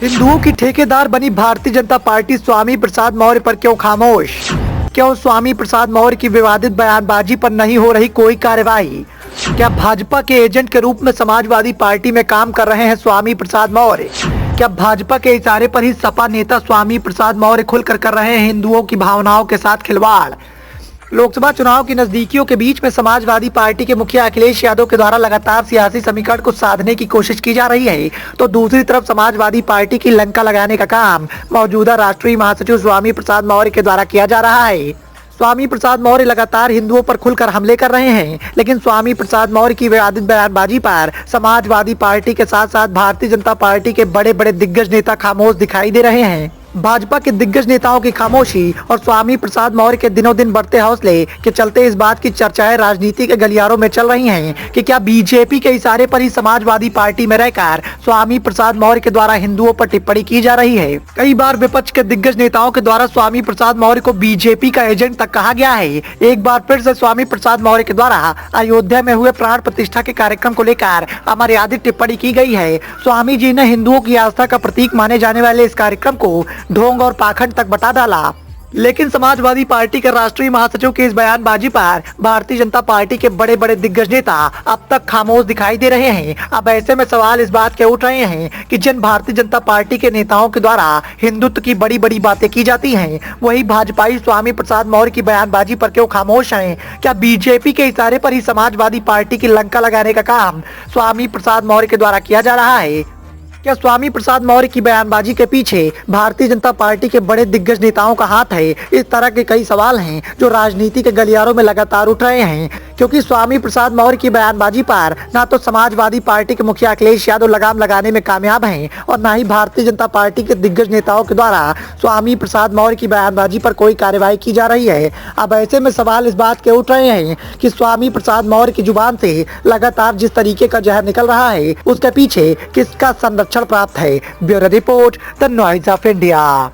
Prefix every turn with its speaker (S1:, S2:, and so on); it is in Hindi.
S1: हिंदुओं की ठेकेदार बनी भारतीय जनता पार्टी स्वामी प्रसाद मौर्य पर क्यों खामोश? क्यों स्वामी प्रसाद मौर्य की विवादित बयानबाजी पर नहीं हो रही कोई कार्रवाई? क्या भाजपा के एजेंट के रूप में समाजवादी पार्टी में काम कर रहे हैं स्वामी प्रसाद मौर्य? क्या भाजपा के इशारे पर ही सपा नेता स्वामी प्रसाद मौर्य खुलकर कर रहे हैं हिंदुओं की भावनाओं के साथ खिलवाड़? लोकसभा चुनाव की नजदीकियों के बीच में समाजवादी पार्टी के मुखिया अखिलेश यादव के द्वारा लगातार सियासी समीकरण को साधने की कोशिश की जा रही है, तो दूसरी तरफ समाजवादी पार्टी की लंका लगाने का काम मौजूदा राष्ट्रीय महासचिव स्वामी प्रसाद मौर्य के द्वारा किया जा रहा है। स्वामी प्रसाद मौर्य लगातार हिंदुओं पर खुलकर हमले कर रहे हैं, लेकिन स्वामी प्रसाद मौर्य की विवादित बयानबाजी पर समाजवादी पार्टी के साथ साथ भारतीय जनता पार्टी के बड़े बड़े दिग्गज नेता खामोश दिखाई दे रहे हैं। भाजपा के दिग्गज नेताओं की खामोशी और स्वामी प्रसाद मौर्य के दिनों दिन बढ़ते हौसले के चलते इस बात की चर्चाएं राजनीति के गलियारों में चल रही हैं कि क्या बीजेपी के इशारे पर ही समाजवादी पार्टी में रहकर स्वामी प्रसाद मौर्य के द्वारा हिंदुओं पर टिप्पणी की जा रही है। कई बार विपक्ष के दिग्गज नेताओं के द्वारा स्वामी प्रसाद मौर्य को बीजेपी का एजेंट तक कहा गया है। एक बार फिर से स्वामी प्रसाद मौर्य के द्वारा अयोध्या में हुए प्राण प्रतिष्ठा के कार्यक्रम को लेकर अमर्यादित टिप्पणी की गई है। स्वामी जी ने हिंदुओं की आस्था का प्रतीक माने जाने वाले इस कार्यक्रम को ढोंग और पाखंड तक बता डाला। लेकिन समाजवादी पार्टी के राष्ट्रीय महासचिव की इस बयानबाजी पर भारतीय जनता पार्टी के बड़े बड़े दिग्गज नेता अब तक खामोश दिखाई दे रहे हैं। अब ऐसे में सवाल इस बात के उठ रहे हैं कि जिन भारतीय जनता पार्टी के नेताओं के द्वारा हिंदुत्व की बड़ी बड़ी बातें की जाती हैं, वही भाजपाई स्वामी प्रसाद मौर्य की बयानबाजी पर क्यों खामोश हैं? क्या बीजेपी के इशारे पर ही समाजवादी पार्टी की लंका लगाने का काम स्वामी प्रसाद मौर्य के द्वारा किया जा रहा है? क्या स्वामी प्रसाद मौर्य की बयानबाजी के पीछे भारतीय जनता पार्टी के बड़े दिग्गज नेताओं का हाथ है? इस तरह के कई सवाल हैं जो राजनीति के गलियारों में लगातार उठ रहे हैं, क्योंकि स्वामी प्रसाद मौर्य की बयानबाजी पर ना तो समाजवादी पार्टी के मुखिया अखिलेश यादव लगाम लगाने में कामयाब हैं और ना ही भारतीय जनता पार्टी के दिग्गज नेताओं के द्वारा स्वामी प्रसाद मौर्य की बयानबाजी पर कोई कार्रवाई की जा रही है। अब ऐसे में सवाल इस बात के उठ रहे हैं कि स्वामी प्रसाद मौर्य की जुबान से लगातार जिस तरीके का जहर निकल रहा है, उसके पीछे किसका संरक्षण प्राप्त है? Bureau report, the noise of India.